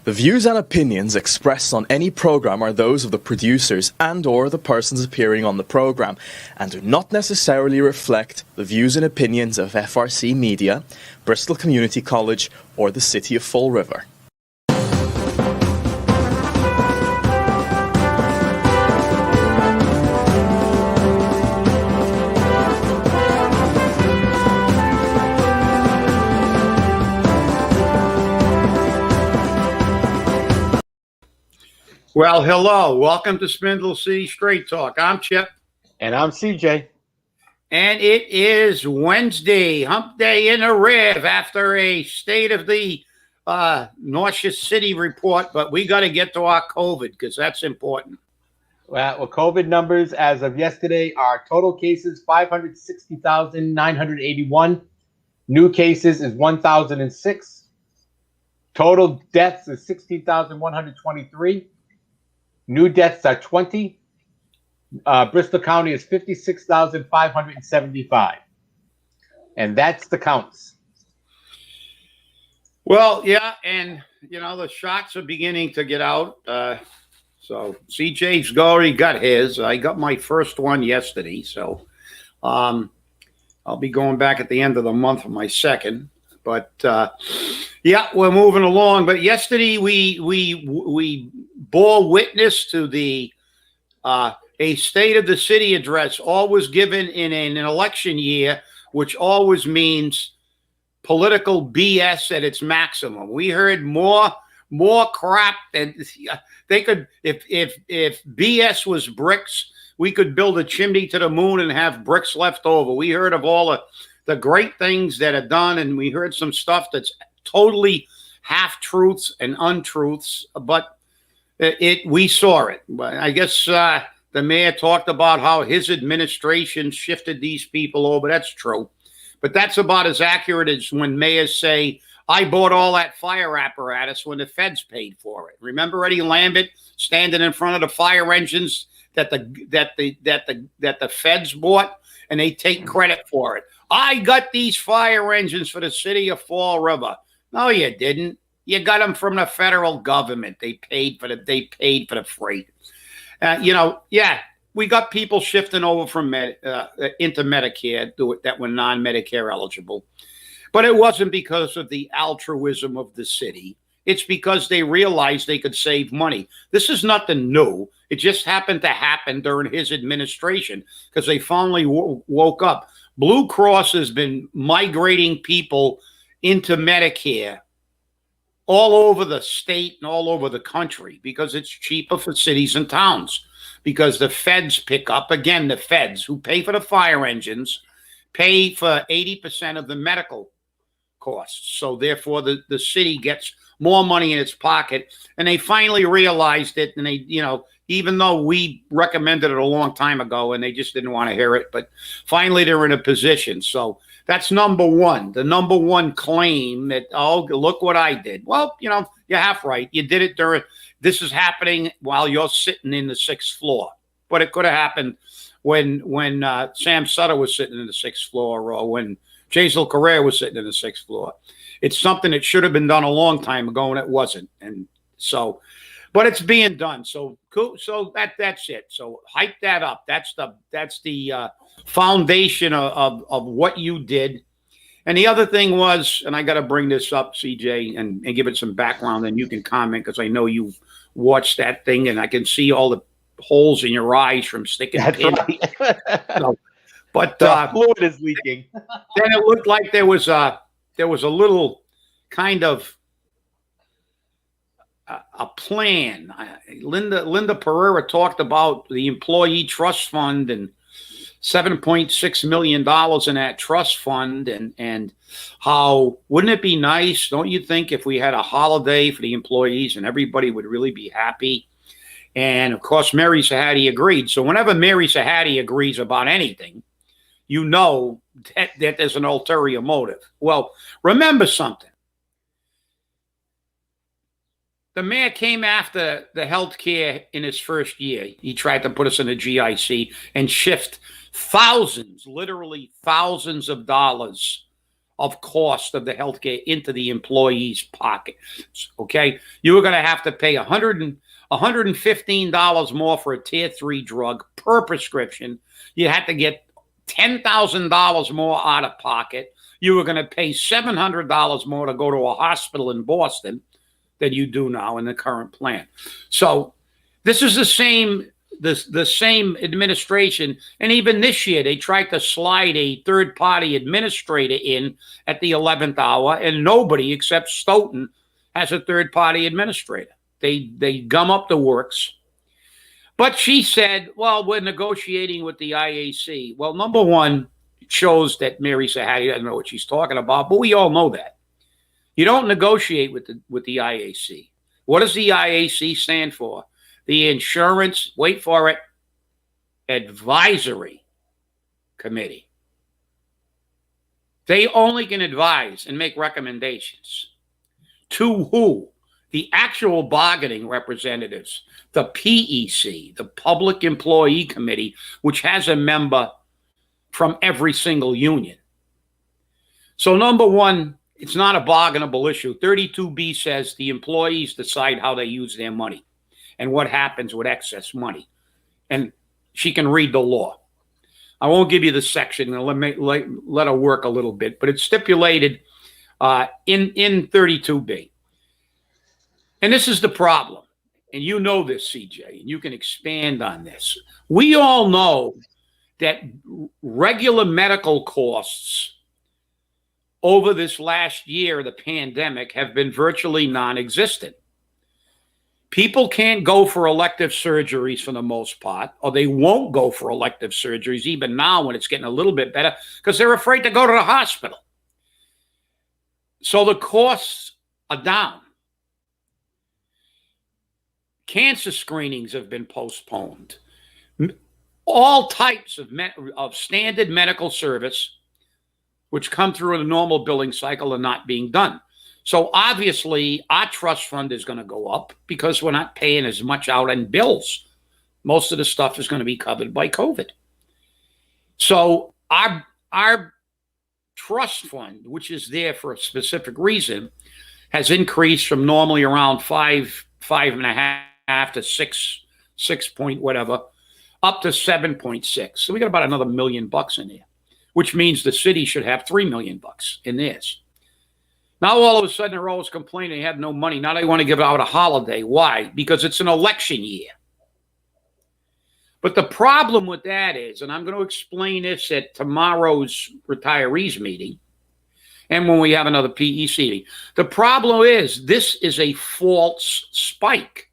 The views and opinions expressed on any program are those of the producers and/or the persons appearing on the program, and do not necessarily reflect the views and opinions of FRC Media, Bristol Community College, or the City of Fall River. Well, hello. Welcome to Spindle City Straight Talk. I'm Chip. And I'm CJ. And it is Wednesday, hump day in a rev after a state of the nauseous city report. But we got to get to our COVID because that's important. Well, COVID numbers as of yesterday are total cases 560,981. New cases is 1,006. Total deaths is 16,123. New deaths are 20. Bristol County is 56,575. And that's the counts. Well, yeah, and, you know, the shots are beginning to get out. So CJ's already got his. I got my first one yesterday. So I'll be going back at the end of the month for my second. But, yeah, we're moving along. But yesterday we bore witness to the a State of the City address, always given in an election year, which always means political BS at its maximum. We heard more crap than they could. If BS was bricks, we could build a chimney to the moon and have bricks left over. We heard of all the great things that are done, and we heard some stuff that's totally half-truths and untruths, but we saw it. I guess the mayor talked about how his administration shifted these people over. That's true. But that's about as accurate as when mayors say, I bought all that fire apparatus when the feds paid for it. Remember Eddie Lambert standing in front of the fire engines that the feds bought, and they take credit for it. I got these fire engines for the city of Fall River. No, you didn't. You got them from the federal government. They paid for the freight. Yeah, we got people shifting over from into Medicare that were non-Medicare eligible, but it wasn't because of the altruism of the city. It's because they realized they could save money. This is nothing new. It just happened to happen during his administration because they finally woke up. Blue Cross has been migrating people into Medicare all over the state and all over the country because it's cheaper for cities and towns, because the feds pick up, again, the feds who pay for the fire engines pay for 80% of the medical costs. So therefore the city gets more money in its pocket, and they finally realized it. And they, even though we recommended it a long time ago and they just didn't want to hear it, but finally they're in a position. So that's number one. The number one claim that, oh, look what I did. Well, you're half right. You did it this is happening while you're sitting in the 6th floor. But it could have happened when Sam Sutter was sitting in the 6th floor, or when Jasiel was sitting in the 6th floor. It's something that should have been done a long time ago, and it wasn't. And so, but it's being done. So cool. So that's it. So hype that up. That's the foundation of what you did. And the other thing was, and I got to bring this up, CJ, and give it some background, and you can comment because I know you've watched that thing, and I can see all the holes in your eyes from sticking. That's right. So, but the fluid is leaking. Then it looked like there was a little kind of a plan. Linda Pereira talked about the employee trust fund and $7.6 million in that trust fund, and how wouldn't it be nice, don't you think, if we had a holiday for the employees and everybody would really be happy? And of course, Mary Sahadi agreed. So whenever Mary Sahadi agrees about anything, you know that there's an ulterior motive. Well, remember something. The mayor came after the health care in his first year. He tried to put us in a GIC and shift thousands, literally thousands of dollars of cost of the healthcare into the employee's pockets. Okay, you were going to have to pay $115 more for a tier 3 drug per prescription. You had to get $10,000 more out of pocket. You were going to pay $700 more to go to a hospital in Boston than you do now in the current plan. So this is the same administration. And even this year, they tried to slide a third-party administrator in at the 11th hour, and nobody except Stoughton has a third-party administrator. They gum up the works. But she said, well, we're negotiating with the IAC. Well, number one, it shows that Mary Sahadi doesn't know what she's talking about, but we all know that. You don't negotiate with the IAC. What does the IAC stand for? The Insurance, wait for it, Advisory Committee. They only can advise and make recommendations. To who? The actual bargaining representatives, the PEC, the Public Employee Committee, which has a member from every single union. So number one, it's not a bargainable issue. 32B says the employees decide how they use their money and what happens with excess money. And she can read the law. I won't give you the section and let her work a little bit, but it's stipulated in 32B. And this is the problem. And you know this, CJ, and you can expand on this. We all know that regular medical costs over this last year, the pandemic, have been virtually non-existent. People can't go for elective surgeries for the most part, or they won't go for elective surgeries even now when it's getting a little bit better because they're afraid to go to the hospital. So the costs are down. Cancer screenings have been postponed. All types of standard medical service, which come through a normal billing cycle, are not being done. So obviously, our trust fund is going to go up because we're not paying as much out in bills. Most of the stuff is going to be covered by COVID. So our trust fund, which is there for a specific reason, has increased from normally around 5.5 to 6 point whatever, up to 7.6. So we got about another $1 million in there, which means the city should have $3 million in theirs. Now all of a sudden they're always complaining they have no money. Now they want to give out a holiday. Why? Because it's an election year. But the problem with that is, and I'm going to explain this at tomorrow's retirees meeting and when we have another PEC meeting, the problem is this is a false spike.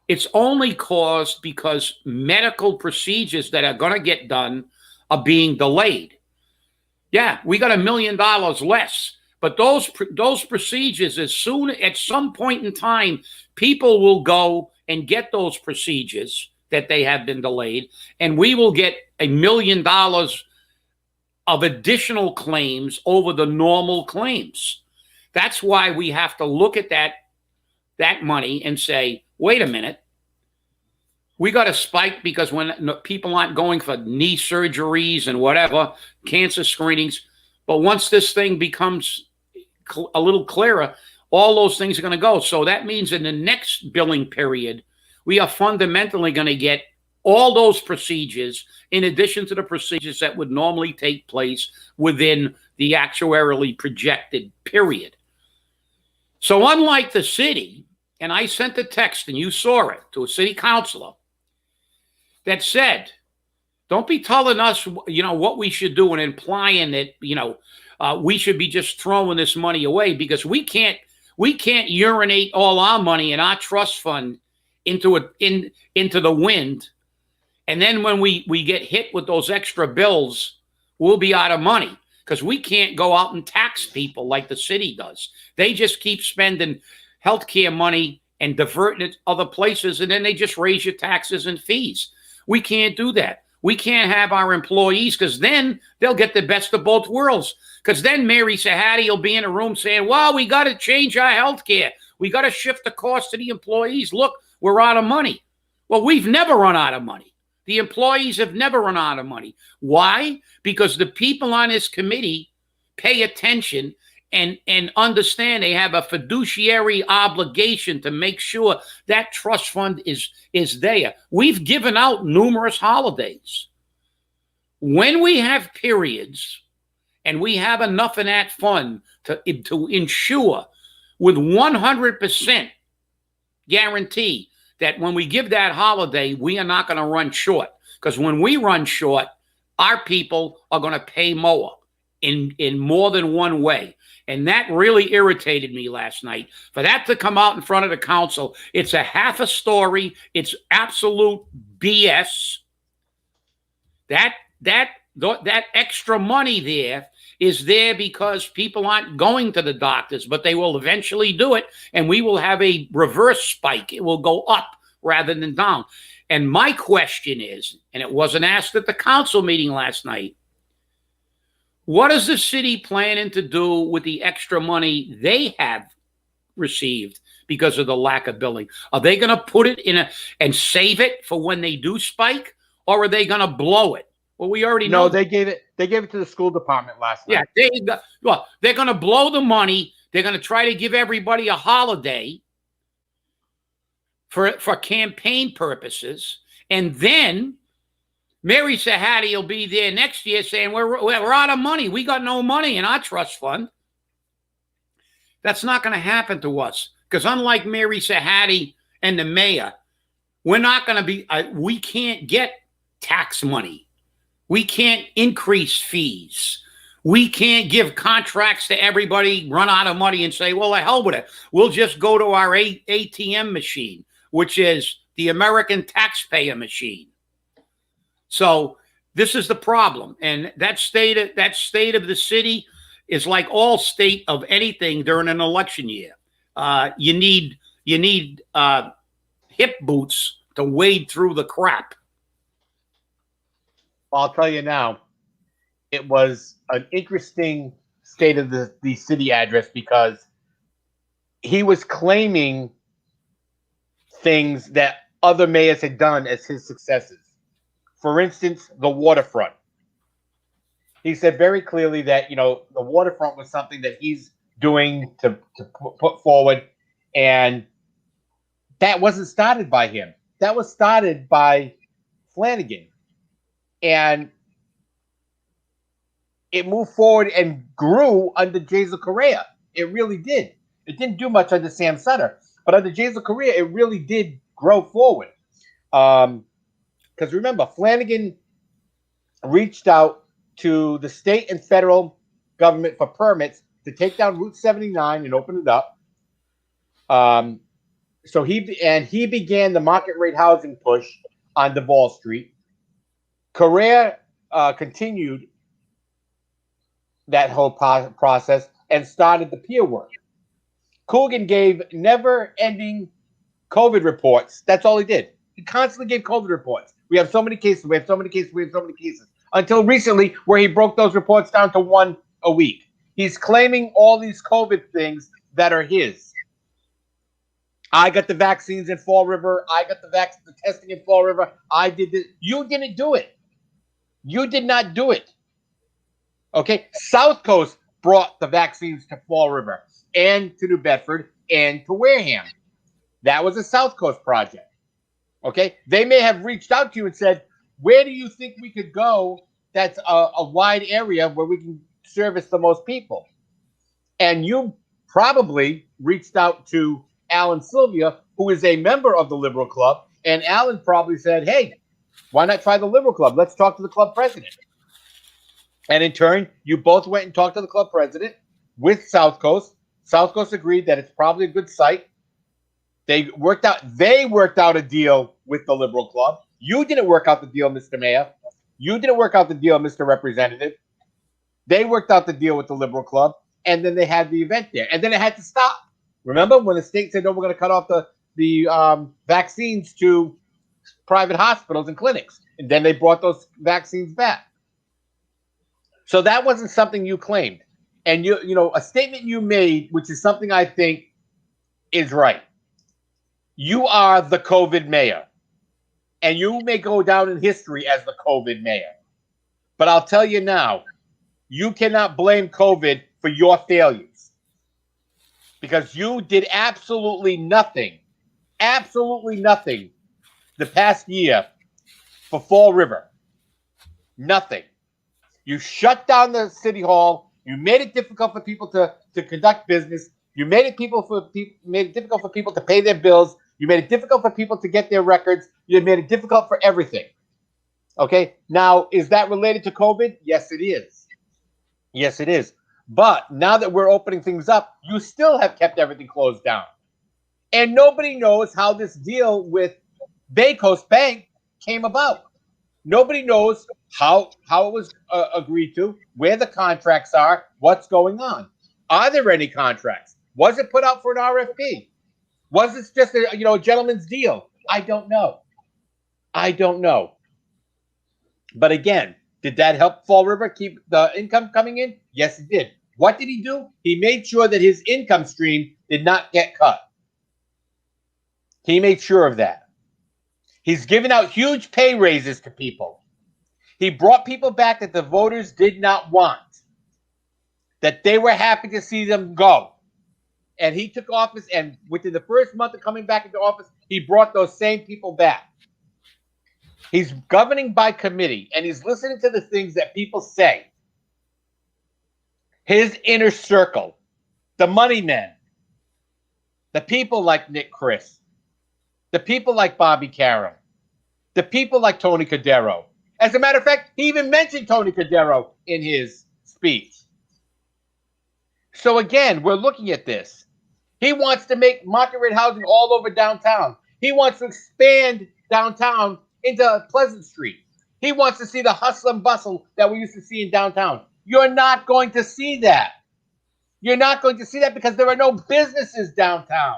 It's only caused because medical procedures that are going to get done are being delayed. Yeah, we got $1 million less. But those procedures, at some point in time, people will go and get those procedures that they have been delayed, and we will get $1 million of additional claims over the normal claims. That's why we have to look at that money and say, wait a minute, we got a spike because when people aren't going for knee surgeries and whatever, cancer screenings, but once this thing becomes a little clearer, all those things are going to go. So that means in the next billing period, we are fundamentally going to get all those procedures in addition to the procedures that would normally take place within the actuarially projected period. So unlike the city, and I sent a text and you saw it to a city councilor that said, don't be telling us, what we should do and implying that, we should be just throwing this money away because we can't urinate all our money in our trust fund into the wind. And then when we get hit with those extra bills, we'll be out of money because we can't go out and tax people like the city does. They just keep spending healthcare money and diverting it other places, and then they just raise your taxes and fees. We can't do that. We can't have our employees because then they'll get the best of both worlds. Because then Mary Sahadi will be in a room saying, well, we got to change our health care. We got to shift the cost to the employees. Look, we're out of money. Well, we've never run out of money. The employees have never run out of money. Why? Because the people on this committee pay attention and understand they have a fiduciary obligation to make sure that trust fund is there. We've given out numerous holidays. When we have periods and we have enough in that fund to ensure with 100% guarantee that when we give that holiday, we are not going to run short. Because when we run short, our people are going to pay more in more than one way. And that really irritated me last night. For that to come out in front of the council, it's a half a story. It's absolute BS. That extra money there is there because people aren't going to the doctors, but they will eventually do it, and we will have a reverse spike. It will go up rather than down. And my question is, and it wasn't asked at the council meeting last night, what is the city planning to do with the extra money they have received because of the lack of billing? Are they going to put it and save it for when they do spike, or are they going to blow it? Well, we already know. No, they gave it to the school department last night. Yeah, they're going to blow the money. They're going to try to give everybody a holiday for campaign purposes, and then Mary Sahadi will be there next year saying, we're out of money. We got no money in our trust fund. That's not going to happen to us, because unlike Mary Sahadi and the mayor, we're not going to be, we can't get tax money. We can't increase fees. We can't give contracts to everybody, run out of money and say, well, the hell with it. We'll just go to our ATM machine, which is the American taxpayer machine. So this is the problem. And that state of the city is like all state of anything during an election year. You need hip boots to wade through the crap. I'll tell you now, it was an interesting state of the city address, because he was claiming things that other mayors had done as his successes. For instance, the waterfront. He said very clearly that, the waterfront was something that he's doing to put forward, and that wasn't started by him. That was started by Flanagan. And it moved forward and grew under Jasiel Correa. It really did. It didn't do much under Sam Sutter, but under Jasiel Correa, it really did grow forward. Because remember, Flanagan reached out to the state and federal government for permits to take down Route 79 and open it up. So he began the market rate housing push on Duval Street. Correa continued that whole process and started the pier work. Coogan gave never-ending COVID reports. That's all he did. He constantly gave COVID reports. We have so many cases. We have so many cases. We have so many cases. Until recently, where he broke those reports down to one a week. He's claiming all these COVID things that are his. I got the vaccines in Fall River. I got the testing in Fall River. I did this. You didn't do it. You did not do it. Okay? South Coast brought the vaccines to Fall River and to New Bedford and to Wareham. That was a South Coast project. Okay? They may have reached out to you and said, where do you think we could go that's a wide area where we can service the most people? And you probably reached out to Alan Sylvia, who is a member of the Liberal Club, and Alan probably said, hey, why not try the Liberal Club? Let's talk to the club president. And in turn, you both went and talked to the club president with South Coast. South Coast agreed that it's probably a good site. They worked out a deal with the Liberal Club. You didn't work out the deal, Mr. Mayor. You didn't work out the deal, Mr. Representative. They worked out the deal with the Liberal Club, and then they had the event there. And then it had to stop. Remember when the state said, no, we're going to cut off the vaccines to private hospitals and clinics. And then they brought those vaccines back. So that wasn't something you claimed. And a statement you made, which is something I think is right. You are the COVID mayor. And you may go down in history as the COVID mayor. But I'll tell you now, you cannot blame COVID for your failures, because you did absolutely nothing the past year for Fall River. Nothing. You shut down the city hall. You made it difficult for people to conduct business. You made it difficult for people to pay their bills. You made it difficult for people to get their records. You made it difficult for everything. Okay? Now, is that related to COVID? Yes, it is. Yes, it is. But now that we're opening things up, you still have kept everything closed down. And nobody knows how this deal with Bay Coast Bank came about. Nobody knows how it was agreed to, where the contracts are, what's going on. Are there any contracts? Was it put out for an RFP? Was this just a gentleman's deal? I don't know. But again, did that help Fall River keep the income coming in? Yes, it did. What did he do? He made sure that his income stream did not get cut. He made sure of that. He's given out huge pay raises to people. He brought people back that the voters did not want, that they were happy to see them go. And he took office, and within the first month of coming back into office, he brought those same people back. He's governing by committee, and he's listening to the things that people say. His inner circle, the money men, the people like Nick Chris, the people like Bobby Carroll, the people like Tony Cordero. As a matter of fact, he even mentioned Tony Cordero in his speech. So again, we're looking at this. He wants to make market rate housing all over downtown. He wants to expand downtown into Pleasant Street. He wants to see the hustle and bustle that we used to see in downtown. You're not going to see that. You're not going to see that because there are no businesses downtown.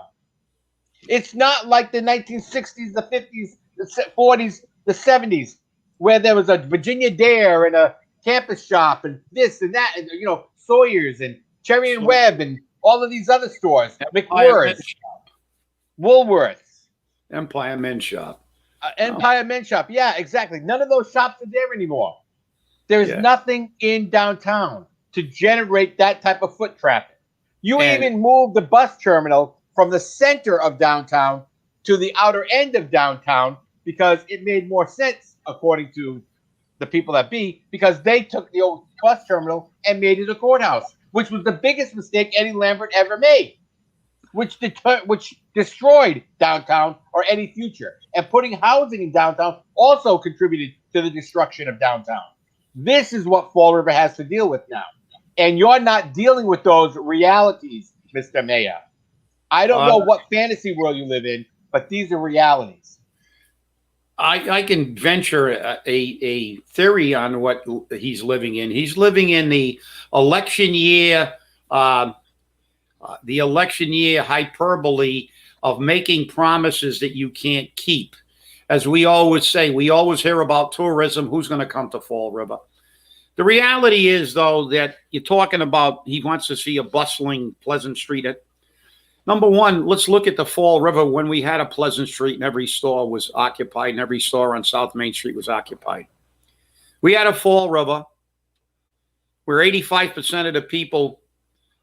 It's not like the 1960s, the 50s, the 40s, the 70s, where there was a Virginia Dare and a Campus Shop and this and that, and Sawyer's and Cherry and Webb and all of these other stores, McWhirr's, Woolworth's, Empire Men's Shop. Empire Men's Shop. Yeah, exactly. None of those shops are there anymore. There's nothing in downtown to generate that type of foot traffic. You even moved the bus terminal from the center of downtown to the outer end of downtown because it made more sense, according to the people at B, because they took the old bus terminal and made it a courthouse, which was the biggest mistake Eddie Lambert ever made, which destroyed downtown or any future. And putting housing in downtown also contributed to the destruction of downtown. This is what Fall River has to deal with now. And you're not dealing with those realities, Mr. Mayor. I don't know what fantasy world you live in, but these are realities. I can venture a theory on what he's living in. He's living in the election year hyperbole of making promises that you can't keep. As we always say, we always hear about tourism. Who's going to come to Fall River? The reality is, though, that you're talking about he wants to see a bustling Pleasant Street. Number one, let's look at the Fall River when we had a Pleasant Street and every store was occupied and every store on South Main Street was occupied. We had a Fall River where 85% of the people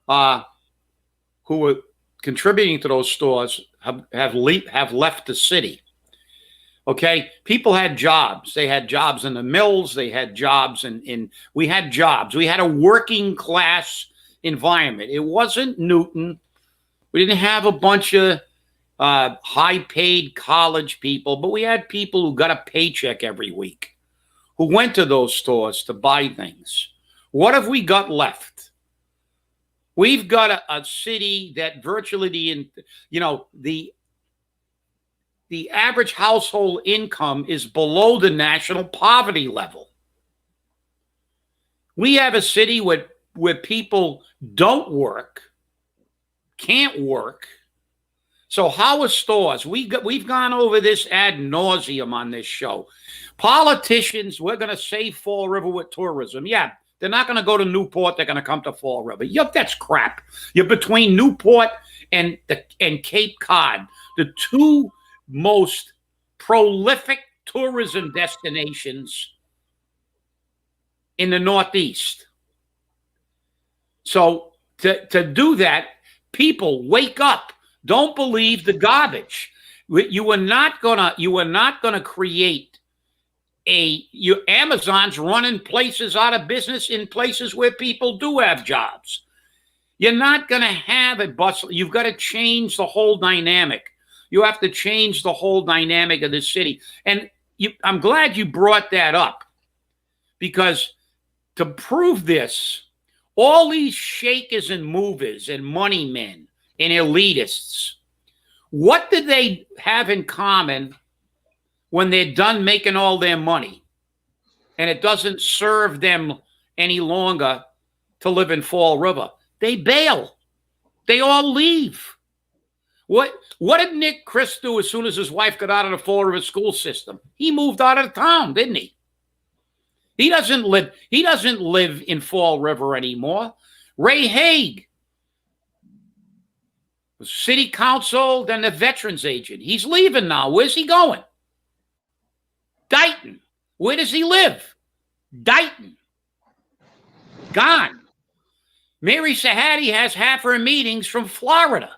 who were contributing to those stores have left the city. Okay, people had jobs. They had jobs in the mills. They had jobs we had jobs. We had a working class environment. It wasn't Newton. We didn't have a bunch of high-paid college people, but we had people who got a paycheck every week, who went to those stores to buy things. What have we got left? We've got a city that virtually the average household income is below the national poverty level. We have a city where people don't work, can't work. So how are stores? We've gone over this ad nauseum on this show. Politicians, we're going to save Fall River with tourism. Yeah, they're not going to go to Newport. They're going to come to Fall River. Yep, that's crap. You're between Newport and Cape Cod, the two most prolific tourism destinations in the Northeast. So to do that, people wake up. Don't believe the garbage. You are not gonna create Amazon's running places out of business in places where people do have jobs. You're not going to have a bustle. You've got to change the whole dynamic. You have to change the whole dynamic of the city. And I'm glad you brought that up, because to prove this, all these shakers and movers and money men and elitists, what do they have in common when they're done making all their money and it doesn't serve them any longer to live in Fall River? They bail. They all leave. What did Nick Chris do as soon as his wife got out of the Fall River school system? He moved out of the town, didn't he? He doesn't live in Fall River anymore. Ray Hague was city council, then the veterans agent. He's leaving now. Where's he going? Dighton. Where does he live? Dighton. Gone. Mary Sahadi has half her meetings from Florida.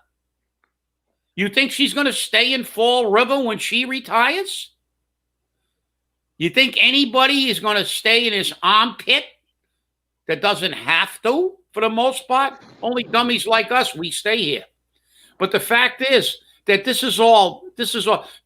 You think she's going to stay in Fall River when she retires? You think anybody is going to stay in his armpit that doesn't have to, for the most part? Only dummies like us, we stay here. But the fact is that this is all,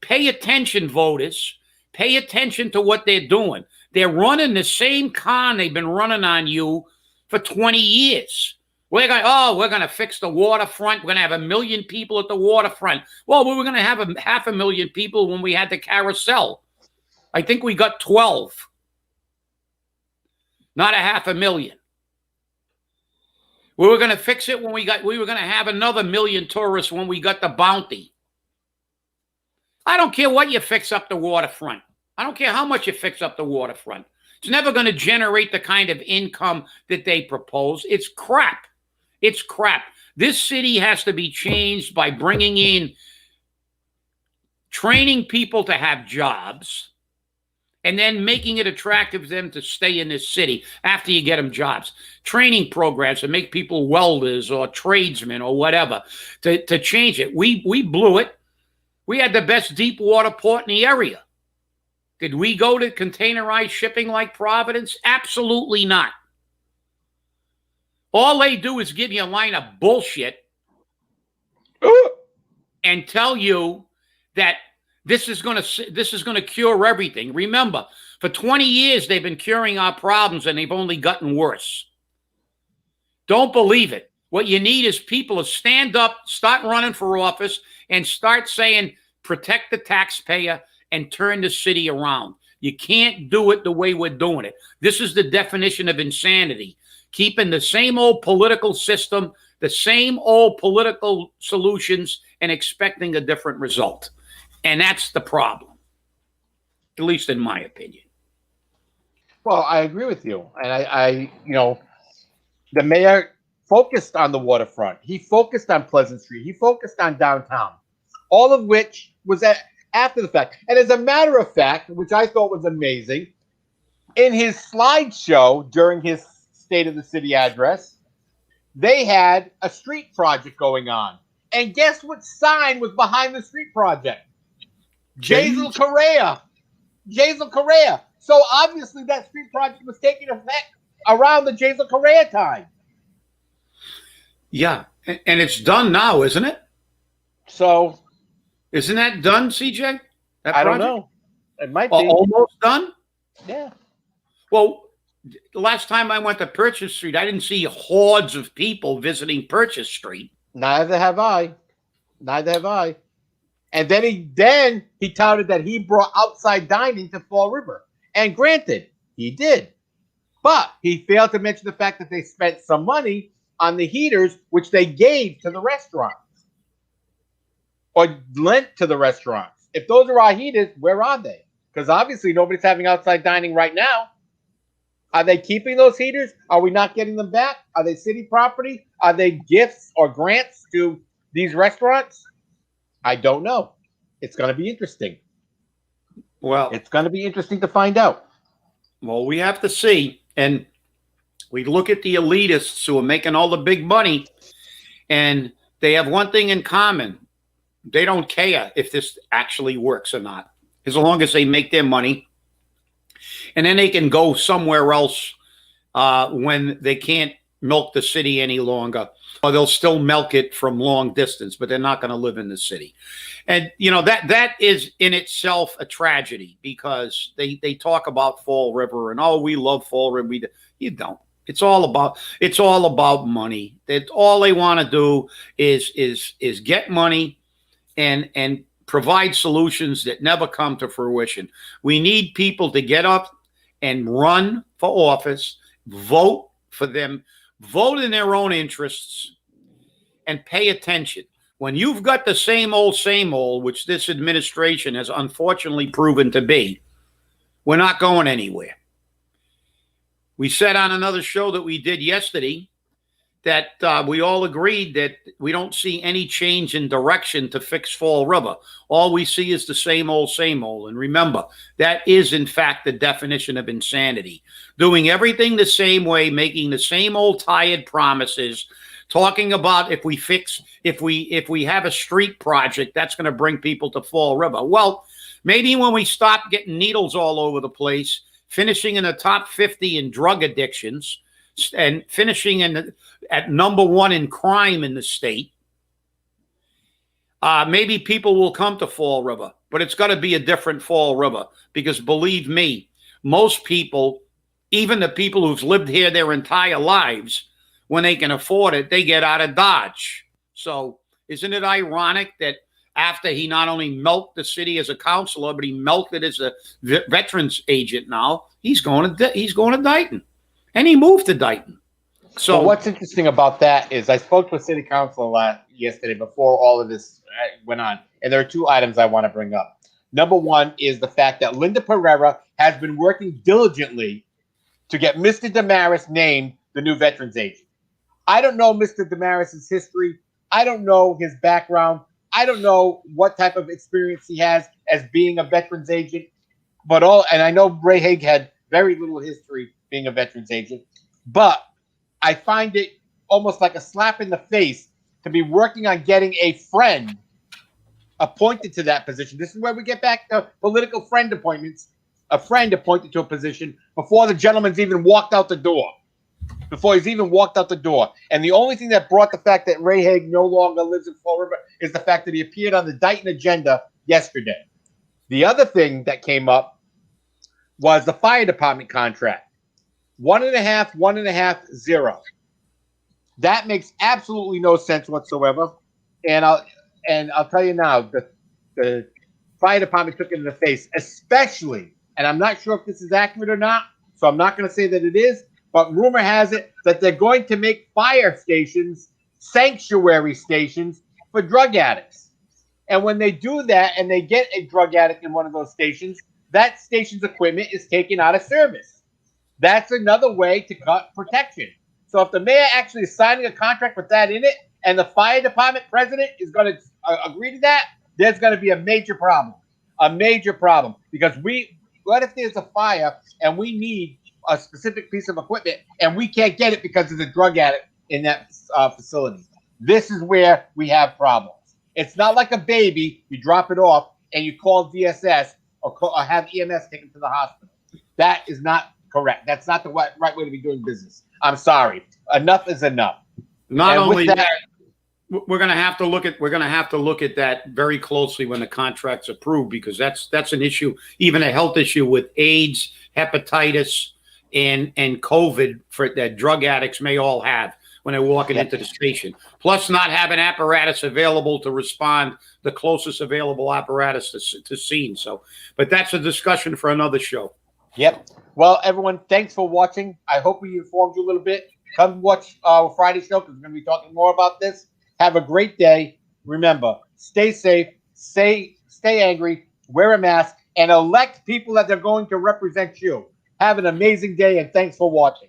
pay attention, voters. Pay attention to what they're doing. They're running the same con they've been running on you for 20 years. We're going to fix the waterfront. We're going to have 1 million people at the waterfront. Well, we were going to have 500,000 people when we had the carousel. I think we got 12. Not 500,000. We were going to fix it when we were going to have another 1 million tourists when we got the bounty. I don't care what you fix up the waterfront. I don't care how much you fix up the waterfront. It's never going to generate the kind of income that they propose. It's crap. It's crap. This city has to be changed by bringing in, training people to have jobs, and then making it attractive to them to stay in this city after you get them jobs. Training programs to make people welders or tradesmen or whatever, to change it. We blew it. We had the best deep water port in the area. Did we go to containerized shipping like Providence? Absolutely not. All they do is give you a line of bullshit and tell you that this is going to cure everything. Remember, for 20 years they've been curing our problems and they've only gotten worse. Don't believe it. What you need is people to stand up, start running for office, and start saying, protect the taxpayer and turn the city around. You can't do it the way we're doing it. This is the definition of insanity. Keeping the same old political system, the same old political solutions, and expecting a different result. And that's the problem, at least in my opinion. Well, I agree with you. And I the mayor focused on the waterfront. He focused on Pleasant Street. He focused on downtown, all of which was after the fact. And as a matter of fact, which I thought was amazing, in his slideshow during his State of the City address, they had a street project going on. And guess what sign was behind the street project? Jasiel Correa. Jasiel Correa. So obviously that street project was taking effect around the Jasiel Correa time. Yeah. And it's done now, isn't it? So isn't that done, CJ? That I don't know. It might be. Almost done? Yeah. Well, the last time I went to Purchase Street, I didn't see hordes of people visiting Purchase Street. Neither have I. And then he touted that he brought outside dining to Fall River. And granted, he did. But he failed to mention the fact that they spent some money on the heaters, which they gave to the restaurants or lent to the restaurants. If those are our heaters, where are they? Because obviously nobody's having outside dining right now. Are they keeping those heaters? Are we not getting them back? Are they city property? Are they gifts or grants to these restaurants? I don't know. It's going to be interesting. Well, it's going to be interesting to find out. Well, we have to see. And We look at the elitists who are making all the big money, and they have one thing in common. They don't care if this actually works or not, as long as they make their money. And then they can go somewhere else when they can't milk the city any longer, or they'll still milk it from long distance, but they're not going to live in the city. And, you know, that is in itself a tragedy, because they talk about Fall River and, oh, we love Fall River. You don't. It's all about money. All they want to do is get money and provide solutions that never come to fruition. We need people to get up and run for office, vote for them, vote in their own interests, and pay attention. When you've got the same old, which this administration has unfortunately proven to be, we're not going anywhere. We said on another show that we did yesterday that we all agreed that we don't see any change in direction to fix Fall River. All we see is the same old. And remember, that is, in fact, the definition of insanity. Doing everything the same way, making the same old tired promises, talking about if we have a street project, that's going to bring people to Fall River. Well, maybe when we stop getting needles all over the place, finishing in the top 50 in drug addictions, and finishing at number 1 in crime in the state, maybe people will come to Fall River. But it's got to be a different Fall River, because believe me, most people, even the people who've lived here their entire lives, when they can afford it, they get out of Dodge. So isn't it ironic that after he not only milked the city as a councilor, but he milked it as a veterans agent now, he's going to Dighton. And he moved to Dighton. So what's interesting about that is I spoke to a city councilor yesterday before all of this went on, and there are 2 items I want to bring up. Number 1 is the fact that Linda Pereira has been working diligently to get Mr. Damaris named the new veterans agent. I don't know Mr. Damaris's history. I don't know his background. I don't know what type of experience he has as being a veterans agent. And I know Ray Hague had very little history being a veterans agent, but I find it almost like a slap in the face to be working on getting a friend appointed to that position. This is where we get back to political friend appointments. A friend appointed to a position before the gentleman's even walked out the door. Before he's even walked out the door. And the only thing that brought the fact that Ray Hague no longer lives in Fall River is the fact that he appeared on the Dighton agenda yesterday. The other thing that came up was the fire department contract. 1.5, 0. That makes absolutely no sense whatsoever. And I'll tell you now, the fire department took it in the face, especially, and I'm not sure if this is accurate or not, so I'm not going to say that it is, but rumor has it that they're going to make fire stations sanctuary stations for drug addicts. And when they do that and they get a drug addict in one of those stations, that station's equipment is taken out of service. That's another way to cut protection. So if the mayor actually is signing a contract with that in it, and the fire department president is going to agree to that, there's going to be a major problem. A major problem. Because what if there's a fire and we need a specific piece of equipment and we can't get it because there's a drug addict in that facility? This is where we have problems. It's not like a baby, you drop it off and you call DSS or have EMS taken to the hospital. That is not correct. That's not the right way to be doing business. I'm sorry. Enough is enough. Not only that, we're going to have to look at that very closely when the contract's approved, because that's an issue, even a health issue with AIDS, hepatitis, and COVID that drug addicts may all have when they're walking into the station. Plus, not having apparatus available to respond, the closest available apparatus to scene. So, but that's a discussion for another show. Yep. Well, everyone, thanks for watching. I hope we informed you a little bit. Come watch our Friday show because we're going to be talking more about this. Have a great day. Remember, stay safe, stay angry, wear a mask, and elect people that they're going to represent you. Have an amazing day, and thanks for watching.